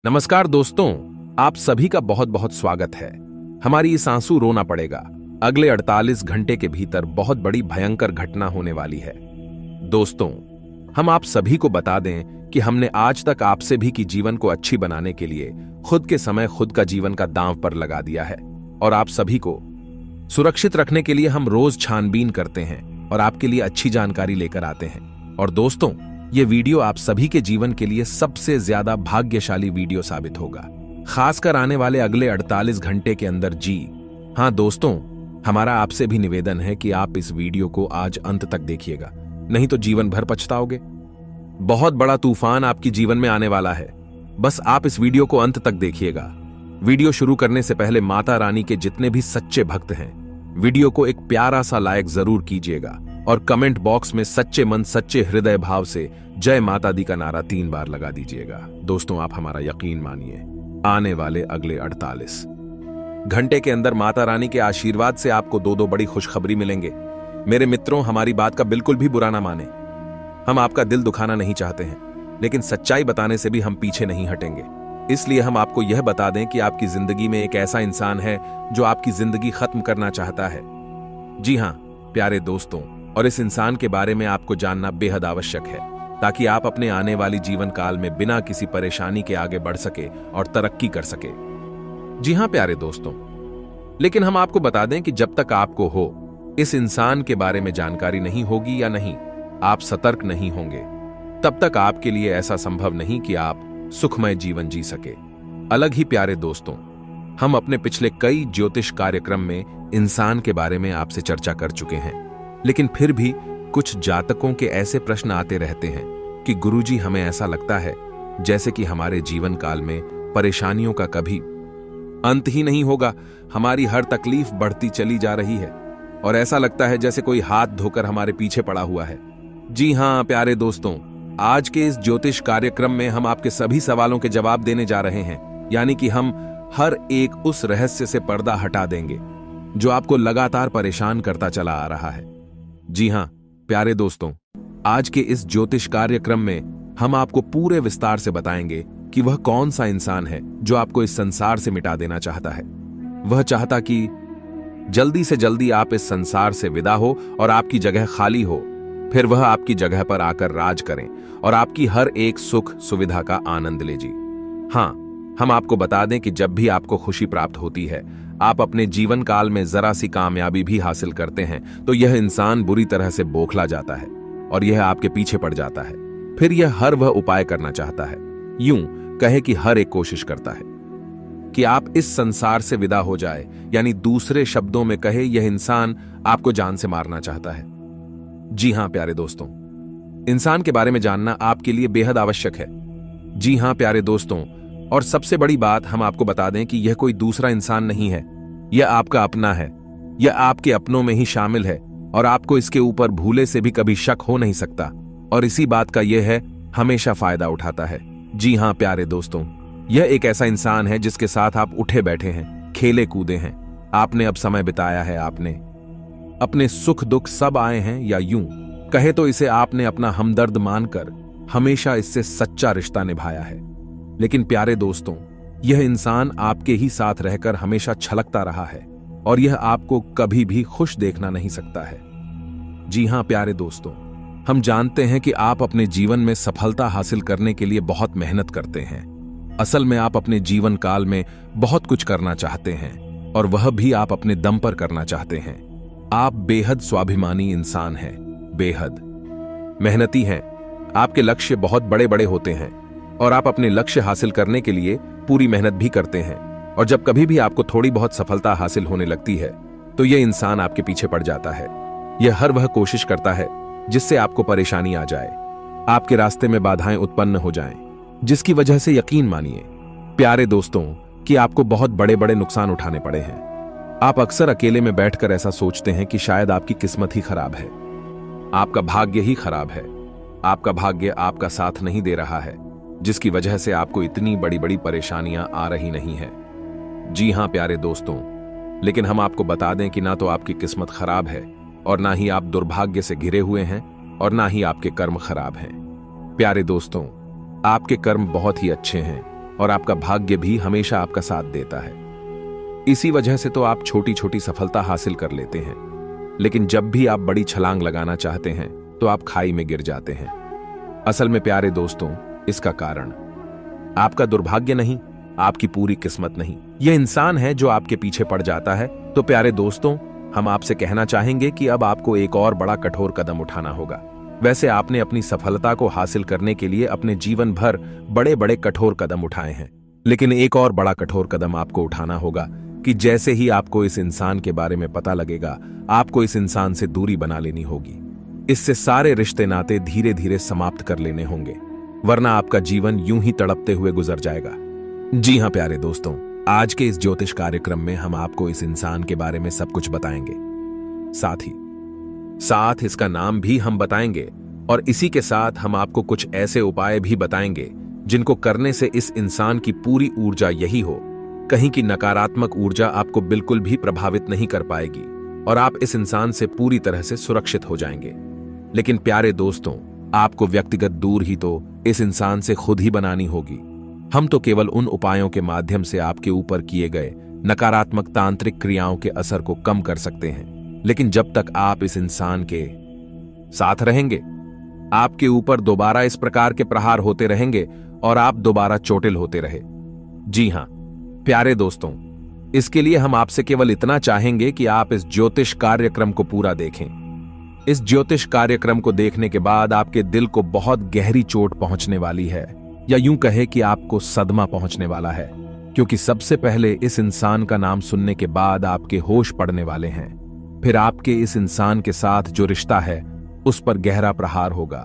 नमस्कार दोस्तों, आप सभी का बहुत बहुत स्वागत है। हमारी इस आंसू रोना पड़ेगा अगले 48 घंटे के भीतर बहुत बड़ी भयंकर घटना होने वाली है। दोस्तों, हम आप सभी को बता दें कि हमने आज तक आपसे भी की जीवन को अच्छी बनाने के लिए खुद के समय खुद का जीवन का दांव पर लगा दिया है और आप सभी को सुरक्षित रखने के लिए हम रोज छानबीन करते हैं और आपके लिए अच्छी जानकारी लेकर आते हैं। और दोस्तों, ये वीडियो आप सभी के जीवन के लिए सबसे ज्यादा भाग्यशाली वीडियो साबित होगा, खासकर आने वाले अगले 48 घंटे के अंदर। जी हां दोस्तों, हमारा आपसे भी निवेदन है कि आप इस वीडियो को आज अंत तक देखिएगा, नहीं तो जीवन भर पछताओगे। बहुत बड़ा तूफान आपकी जीवन में आने वाला है, बस आप इस वीडियो को अंत तक देखिएगा। वीडियो शुरू करने से पहले माता रानी के जितने भी सच्चे भक्त हैं, वीडियो को एक प्यारा सा लाइक जरूर कीजिएगा और कमेंट बॉक्स में सच्चे मन सच्चे हृदय भाव से जय माता दी का नारा 3 बार लगा दीजिएगा। दोस्तों, आप हमारा यकीन मानिए, आने वाले अगले 48 घंटे के अंदर माता रानी के आशीर्वाद से आपको 2 बड़ी खुशखबरी मिलेंगे। मेरे मित्रों, हमारी बात का बिल्कुल भी बुरा ना माने, हम आपका दिल दुखाना नहीं चाहते हैं, लेकिन सच्चाई बताने से भी हम पीछे नहीं हटेंगे। इसलिए हम आपको यह बता दें कि आपकी जिंदगी में एक ऐसा इंसान है जो आपकी जिंदगी खत्म करना चाहता है। जी हां प्यारे दोस्तों, और इस इंसान के बारे में आपको जानना बेहद आवश्यक है ताकि आप अपने आने वाली जीवन काल में बिना किसी परेशानी के आगे बढ़ सके और तरक्की कर सके। जी हां प्यारे दोस्तों, लेकिन हम आपको बता दें कि जब तक आपको हो इस इंसान के बारे में जानकारी नहीं होगी या नहीं आप सतर्क नहीं होंगे, तब तक आपके लिए ऐसा संभव नहीं कि आप सुखमय जीवन जी सके। अलग ही प्यारे दोस्तों, हम अपने पिछले कई ज्योतिष कार्यक्रम में इंसान के बारे में आपसे चर्चा कर चुके हैं, लेकिन फिर भी कुछ जातकों के ऐसे प्रश्न आते रहते हैं कि गुरुजी, हमें ऐसा लगता है जैसे कि हमारे जीवन काल में परेशानियों का कभी अंत ही नहीं होगा, हमारी हर तकलीफ बढ़ती चली जा रही है और ऐसा लगता है जैसे कोई हाथ धोकर हमारे पीछे पड़ा हुआ है। जी हां प्यारे दोस्तों, आज के इस ज्योतिष कार्यक्रम में हम आपके सभी सवालों के जवाब देने जा रहे हैं, यानी कि हम हर एक उस रहस्य से पर्दा हटा देंगे जो आपको लगातार परेशान करता चला आ रहा है। जी हां प्यारे दोस्तों, आज के इस ज्योतिष कार्यक्रम में हम आपको पूरे विस्तार से बताएंगे कि वह कौन सा इंसान है जो आपको इस संसार से मिटा देना चाहता है। वह चाहता कि जल्दी से जल्दी आप इस संसार से विदा हो और आपकी जगह खाली हो, फिर वह आपकी जगह पर आकर राज करें और आपकी हर एक सुख सुविधा का आनंद ले। जी हां, हम आपको बता दें कि जब भी आपको खुशी प्राप्त होती है, आप अपने जीवन काल में जरा सी कामयाबी भी हासिल करते हैं, तो यह इंसान बुरी तरह से बौखला जाता है और यह आपके पीछे पड़ जाता है। फिर यह हर वह उपाय करना चाहता है, यूं कहे कि हर एक कोशिश करता है कि आप इस संसार से विदा हो जाए, यानी दूसरे शब्दों में कहे यह इंसान आपको जान से मारना चाहता है। जी हां प्यारे दोस्तों, इंसान के बारे में जानना आपके लिए बेहद आवश्यक है। जी हां प्यारे दोस्तों, और सबसे बड़ी बात हम आपको बता दें कि यह कोई दूसरा इंसान नहीं है, यह आपका अपना है, यह आपके अपनों में ही शामिल है और आपको इसके ऊपर भूले से भी कभी शक हो नहीं सकता, और इसी बात का यह है हमेशा फायदा उठाता है। जी हां प्यारे दोस्तों, यह एक ऐसा इंसान है जिसके साथ आप उठे बैठे हैं, खेले कूदे हैं, आपने अब समय बिताया है, आपने अपने सुख दुख सब आए हैं, या यूं कहे तो इसे आपने अपना हमदर्द मानकर हमेशा इससे सच्चा रिश्ता निभाया है। लेकिन प्यारे दोस्तों, यह इंसान आपके ही साथ रहकर हमेशा छलकता रहा है और यह आपको कभी भी खुश देखना नहीं सकता है। जी हां प्यारे दोस्तों, हम जानते हैं कि आप अपने जीवन में सफलता हासिल करने के लिए बहुत मेहनत करते हैं। असल में आप अपने जीवन काल में बहुत कुछ करना चाहते हैं और वह भी आप अपने दम पर करना चाहते हैं। आप बेहद स्वाभिमानी इंसान हैं, बेहद मेहनती हैं, आपके लक्ष्य बहुत बड़े बड़े होते हैं और आप अपने लक्ष्य हासिल करने के लिए पूरी मेहनत भी करते हैं। और जब कभी भी आपको थोड़ी बहुत सफलता हासिल होने लगती है, तो यह इंसान आपके पीछे पड़ जाता है। यह हर वह कोशिश करता है जिससे आपको परेशानी आ जाए, आपके रास्ते में बाधाएं उत्पन्न हो जाएं, जिसकी वजह से यकीन मानिए प्यारे दोस्तों कि आपको बहुत बड़े बड़े नुकसान उठाने पड़े हैं। आप अक्सर अकेले में बैठकर ऐसा सोचते हैं कि शायद आपकी किस्मत ही खराब है, आपका भाग्य ही खराब है, आपका भाग्य आपका साथ नहीं दे रहा है, जिसकी वजह से आपको इतनी बड़ी बड़ी परेशानियां आ रही नहीं है। जी हां प्यारे दोस्तों, लेकिन हम आपको बता दें कि ना तो आपकी किस्मत खराब है और ना ही आप दुर्भाग्य से घिरे हुए हैं और ना ही आपके कर्म खराब हैं। प्यारे दोस्तों, आपके कर्म बहुत ही अच्छे हैं और आपका भाग्य भी हमेशा आपका साथ देता है। इसी वजह से तो आप छोटी छोटी सफलता हासिल कर लेते हैं, लेकिन जब भी आप बड़ी छलांग लगाना चाहते हैं तो आप खाई में गिर जाते हैं। असल में प्यारे दोस्तों, इसका कारण आपका दुर्भाग्य नहीं, आपकी पूरी किस्मत नहीं, यह इंसान है जो आपके पीछे पड़ जाता है। तो प्यारे दोस्तों, हम आपसे कहना चाहेंगे कि अब आपको एक और बड़ा कठोर कदम उठाना होगा। वैसे आपने अपनी सफलता को हासिल करने के लिए अपने जीवन भर बड़े बड़े कठोर कदम उठाए हैं, लेकिन एक और बड़ा कठोर कदम आपको उठाना होगा कि जैसे ही आपको इस इंसान के बारे में पता लगेगा, आपको इस इंसान से दूरी बना लेनी होगी। इससे सारे रिश्ते नाते धीरे धीरे समाप्त कर लेने होंगे, वरना आपका जीवन यूं ही तड़पते हुए गुजर जाएगा। जी हां प्यारे दोस्तों, आज के इस ज्योतिष कार्यक्रम में हम आपको इस इंसान के बारे में सब कुछ बताएंगे, साथ इसका नाम भी हम बताएंगे, और इसी के साथ हम आपको कुछ ऐसे उपाय भी बताएंगे जिनको करने से इस इंसान की पूरी ऊर्जा यही हो, कहीं की नकारात्मक ऊर्जा आपको बिल्कुल भी प्रभावित नहीं कर पाएगी और आप इस इंसान से पूरी तरह से सुरक्षित हो जाएंगे। लेकिन प्यारे दोस्तों, आपको व्यक्तिगत दूर ही तो इस इंसान से खुद ही बनानी होगी। हम तो केवल उन उपायों के माध्यम से आपके ऊपर किए गए नकारात्मक तांत्रिक क्रियाओं के असर को कम कर सकते हैं, लेकिन जब तक आप इस इंसान के साथ रहेंगे, आपके ऊपर दोबारा इस प्रकार के प्रहार होते रहेंगे और आप दोबारा चोटिल होते रहे। जी हां प्यारे दोस्तों, इसके लिए हम आपसे केवल इतना चाहेंगे कि आप इस ज्योतिष कार्यक्रम को पूरा देखें। इस ज्योतिष कार्यक्रम को देखने के बाद आपके दिल को बहुत गहरी चोट पहुंचने वाली है, या यूं कहे कि आपको सदमा पहुंचने वाला है, क्योंकि सबसे पहले इस इंसान का नाम सुनने के बाद आपके होश पड़ने वाले हैं। फिर आपके इस इंसान के साथ जो रिश्ता है उस पर गहरा प्रहार होगा,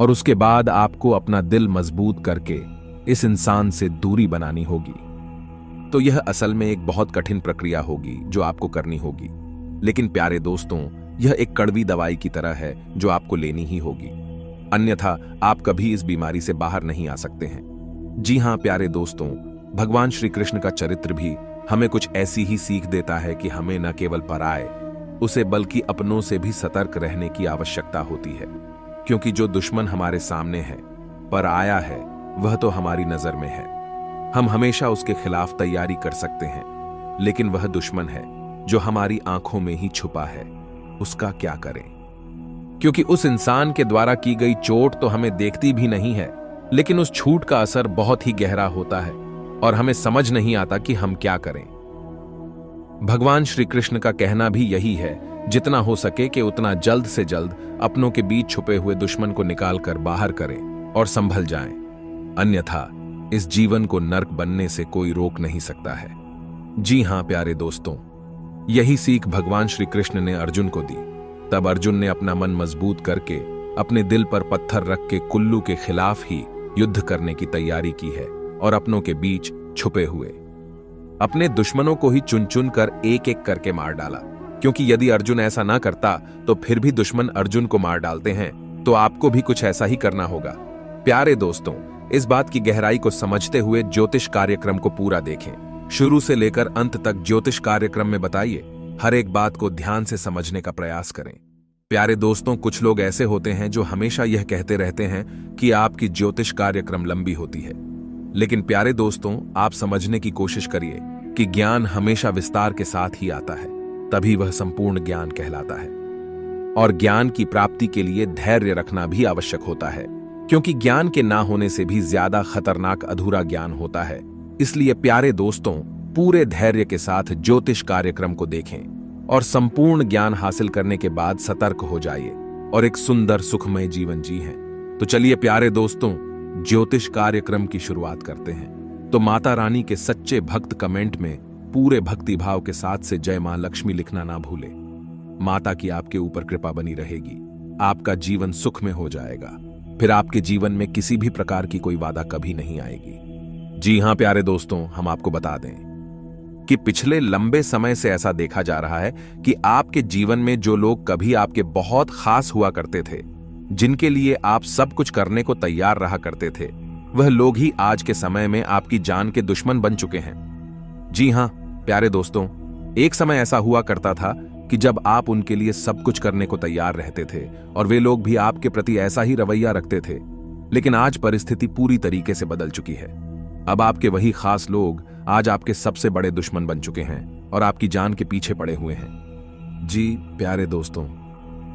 और उसके बाद आपको अपना दिल मजबूत करके इस इंसान से दूरी बनानी होगी। तो यह असल में एक बहुत कठिन प्रक्रिया होगी जो आपको करनी होगी, लेकिन प्यारे दोस्तों, यह एक कड़वी दवाई की तरह है जो आपको लेनी ही होगी, अन्यथा आप कभी इस बीमारी से बाहर नहीं आ सकते हैं। जी हां प्यारे दोस्तों, भगवान श्री कृष्ण का चरित्र भी हमें कुछ ऐसी ही सीख देता है कि हमें न केवल पराए उसे बल्कि अपनों से भी सतर्क रहने की आवश्यकता होती है, क्योंकि जो दुश्मन हमारे सामने है, पर आया है, वह तो हमारी नजर में है। हम हमेशा उसके खिलाफ तैयारी कर सकते हैं, लेकिन वह दुश्मन है जो हमारी आंखों में ही छुपा है, उसका क्या करें? क्योंकि उस इंसान के द्वारा की गई चोट तो हमें देखती भी नहीं है, लेकिन उस छूट का असर बहुत ही गहरा होता है और हमें समझ नहीं आता कि हम क्या करें। भगवान श्री कृष्ण का कहना भी यही है, जितना हो सके कि उतना जल्द से जल्द अपनों के बीच छुपे हुए दुश्मन को निकालकर बाहर करें और संभल जाएं, अन्यथा इस जीवन को नर्क बनने से कोई रोक नहीं सकता है। जी हां प्यारे दोस्तों, यही सीख भगवान श्री कृष्ण ने अर्जुन को दी। तब अर्जुन ने अपना मन मजबूत करके अपने दिल पर पत्थर रख के कुल्लू के खिलाफ ही युद्ध करने की तैयारी की है और अपनों के बीच छुपे हुए अपने दुश्मनों को ही चुन चुन कर एक एक करके मार डाला, क्योंकि यदि अर्जुन ऐसा ना करता तो फिर भी दुश्मन अर्जुन को मार डालते हैं, तो आपको भी कुछ ऐसा ही करना होगा। प्यारे दोस्तों, इस बात की गहराई को समझते हुए ज्योतिष कार्यक्रम को पूरा देखें, शुरू से लेकर अंत तक ज्योतिष कार्यक्रम में बताइए, हर एक बात को ध्यान से समझने का प्रयास करें। प्यारे दोस्तों, कुछ लोग ऐसे होते हैं जो हमेशा यह कहते रहते हैं कि आपकी ज्योतिष कार्यक्रम लंबी होती है, लेकिन प्यारे दोस्तों, आप समझने की कोशिश करिए कि ज्ञान हमेशा विस्तार के साथ ही आता है, तभी वह संपूर्ण ज्ञान कहलाता है। और ज्ञान की प्राप्ति के लिए धैर्य रखना भी आवश्यक होता है, क्योंकि ज्ञान के ना होने से भी ज्यादा खतरनाक अधूरा ज्ञान होता है। इसलिए प्यारे दोस्तों, पूरे धैर्य के साथ ज्योतिष कार्यक्रम को देखें और संपूर्ण ज्ञान हासिल करने के बाद सतर्क हो जाइए और एक सुंदर सुखमय जीवन जिएं। तो चलिए प्यारे दोस्तों, ज्योतिष कार्यक्रम की शुरुआत करते हैं। तो माता रानी के सच्चे भक्त कमेंट में पूरे भक्तिभाव के साथ से जय मां लक्ष्मी लिखना ना भूले। माता की आपके ऊपर कृपा बनी रहेगी, आपका जीवन सुख में हो जाएगा, फिर आपके जीवन में किसी भी प्रकार की कोई बाधा कभी नहीं आएगी। जी हां प्यारे दोस्तों, हम आपको बता दें कि पिछले लंबे समय से ऐसा देखा जा रहा है कि आपके जीवन में जो लोग कभी आपके बहुत खास हुआ करते थे, जिनके लिए आप सब कुछ करने को तैयार रहा करते थे, वह लोग ही आज के समय में आपकी जान के दुश्मन बन चुके हैं। जी हां प्यारे दोस्तों, एक समय ऐसा हुआ करता था कि जब आप उनके लिए सब कुछ करने को तैयार रहते थे और वे लोग भी आपके प्रति ऐसा ही रवैया रखते थे, लेकिन आज परिस्थिति पूरी तरीके से बदल चुकी है। अब आपके वही खास लोग आज आपके सबसे बड़े दुश्मन बन चुके हैं और आपकी जान के पीछे पड़े हुए हैं। जी प्यारे दोस्तों,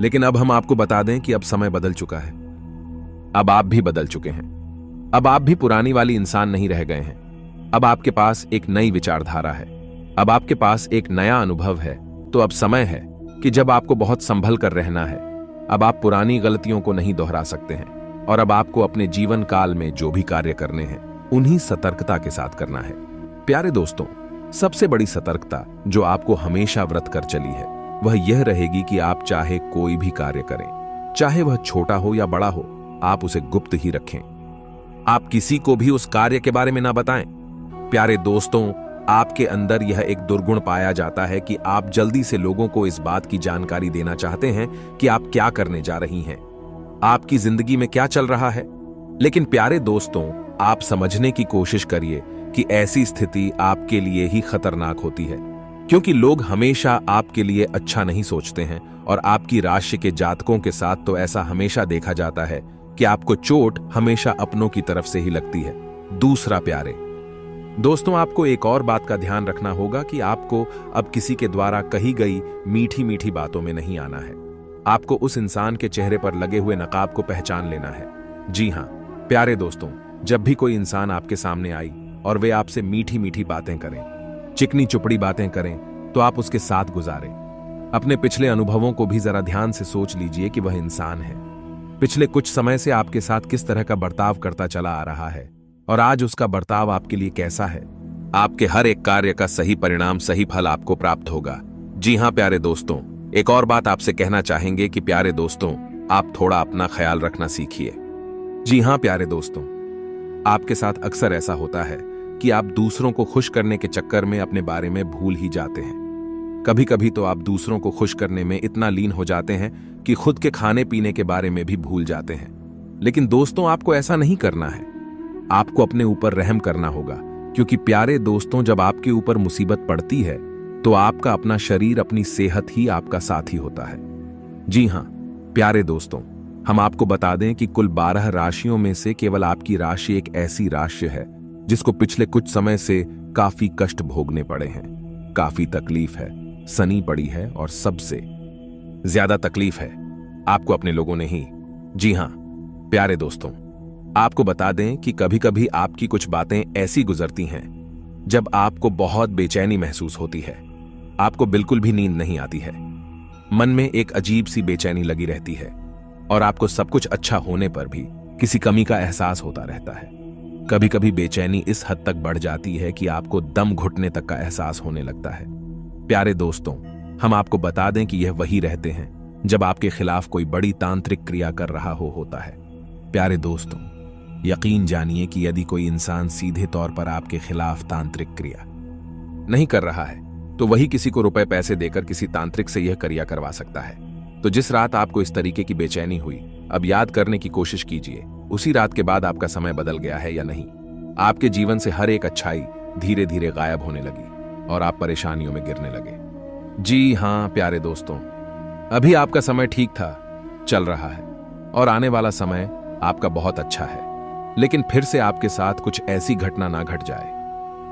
लेकिन अब हम आपको बता दें कि अब समय बदल चुका है। अब आप भी बदल चुके हैं। अब आप भी पुरानी वाली इंसान नहीं रह गए हैं। अब आपके पास एक नई विचारधारा है। अब आपके पास एक नया अनुभव है। तो अब समय है कि जब आपको बहुत संभल कर रहना है। अब आप पुरानी गलतियों को नहीं दोहरा सकते हैं और अब आपको अपने जीवन काल में जो भी कार्य करने हैं उन्हीं सतर्कता के साथ करना है। प्यारे दोस्तों, सबसे बड़ी सतर्कता जो आपको हमेशा व्रत कर चली है वह यह रहेगी कि आप चाहे कोई भी कार्य करें, चाहे वह छोटा हो या बड़ा हो, आप उसे गुप्त ही रखें। आप किसी को भी उस कार्य के बारे में ना बताएं। प्यारे दोस्तों, आपके अंदर यह एक दुर्गुण पाया जाता है कि आप जल्दी से लोगों को इस बात की जानकारी देना चाहते हैं कि आप क्या करने जा रही हैं, आपकी जिंदगी में क्या चल रहा है। लेकिन प्यारे दोस्तों, आप समझने की कोशिश करिए कि ऐसी स्थिति आपके लिए ही खतरनाक होती है, क्योंकि लोग हमेशा आपके लिए अच्छा नहीं सोचते हैं और आपकी राशि के जातकों के साथ तो ऐसा हमेशा देखा जाता है कि आपको चोट हमेशा अपनों की तरफ से ही लगती है। दूसरा प्यारे दोस्तों, आपको एक और बात का ध्यान रखना होगा कि आपको अब किसी के द्वारा कही गई मीठी मीठी बातों में नहीं आना है। आपको उस इंसान के चेहरे पर लगे हुए नकाब को पहचान लेना है। जी हां प्यारे दोस्तों, जब भी कोई इंसान आपके सामने आई और वे आपसे मीठी मीठी बातें करें, चिकनी चुपड़ी बातें करें, तो आप उसके साथ गुजारें। अपने पिछले अनुभवों को भी जरा ध्यान से सोच लीजिए कि वह इंसान है, पिछले कुछ समय से आपके साथ किस तरह का बर्ताव करता चला आ रहा है और आज उसका बर्ताव आपके लिए कैसा है। आपके हर एक कार्य का सही परिणाम, सही फल आपको प्राप्त होगा। जी हां प्यारे दोस्तों, एक और बात आपसे कहना चाहेंगे कि प्यारे दोस्तों, आप थोड़ा अपना ख्याल रखना सीखिए। जी हां प्यारे दोस्तों, आपके साथ अक्सर ऐसा होता है कि आप दूसरों को खुश करने के चक्कर में अपने बारे में भूल ही जाते हैं। कभी कभी तो आप दूसरों को खुश करने में इतना लीन हो जाते हैं कि खुद के खाने पीने के बारे में भी भूल जाते हैं। लेकिन दोस्तों, आपको ऐसा नहीं करना है। आपको अपने ऊपर रहम करना होगा, क्योंकि प्यारे दोस्तों, जब आपके ऊपर मुसीबत पड़ती है तो आपका अपना शरीर, अपनी सेहत ही आपका साथी होता है। जी हां प्यारे दोस्तों, हम आपको बता दें कि कुल 12 राशियों में से केवल आपकी राशि एक ऐसी राशि है जिसको पिछले कुछ समय से काफी कष्ट भोगने पड़े हैं, काफी तकलीफ है, सनी पड़ी है और सबसे ज्यादा तकलीफ है आपको अपने लोगों ने ही। जी हां प्यारे दोस्तों, आपको बता दें कि कभी कभी आपकी कुछ बातें ऐसी गुजरती हैं जब आपको बहुत बेचैनी महसूस होती है, आपको बिल्कुल भी नींद नहीं आती है, मन में एक अजीब सी बेचैनी लगी रहती है और आपको सब कुछ अच्छा होने पर भी किसी कमी का एहसास होता रहता है। कभी कभी बेचैनी इस हद तक बढ़ जाती है कि आपको दम घुटने तक का एहसास होने लगता है। प्यारे दोस्तों, हम आपको बता दें कि यह वही रहते हैं जब आपके खिलाफ कोई बड़ी तांत्रिक क्रिया कर रहा होता है। प्यारे दोस्तों, यकीन जानिए कि यदि कोई इंसान सीधे तौर पर आपके खिलाफ तांत्रिक क्रिया नहीं कर रहा है तो वही किसी को रुपए पैसे देकर किसी तांत्रिक से यह क्रिया करवा सकता है। तो जिस रात आपको इस तरीके की बेचैनी हुई, अब याद करने की कोशिश कीजिए उसी रात के बाद आपका समय बदल गया है या नहीं। आपके जीवन से हर एक अच्छाई धीरे धीरे गायब होने लगी और आप परेशानियों में गिरने लगे। जी हां प्यारे दोस्तों, अभी आपका समय ठीक था, चल रहा है और आने वाला समय आपका बहुत अच्छा है, लेकिन फिर से आपके साथ कुछ ऐसी घटना ना घट जाए।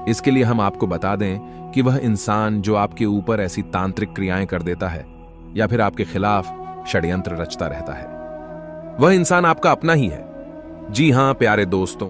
इसके लिए हम आपको बता दें कि वह इंसान जो आपके ऊपर ऐसी तांत्रिक क्रियाएं कर देता है या फिर आपके खिलाफ षड्यंत्र रचता रहता है, वह इंसान आपका अपना ही है। जी हां प्यारे दोस्तों,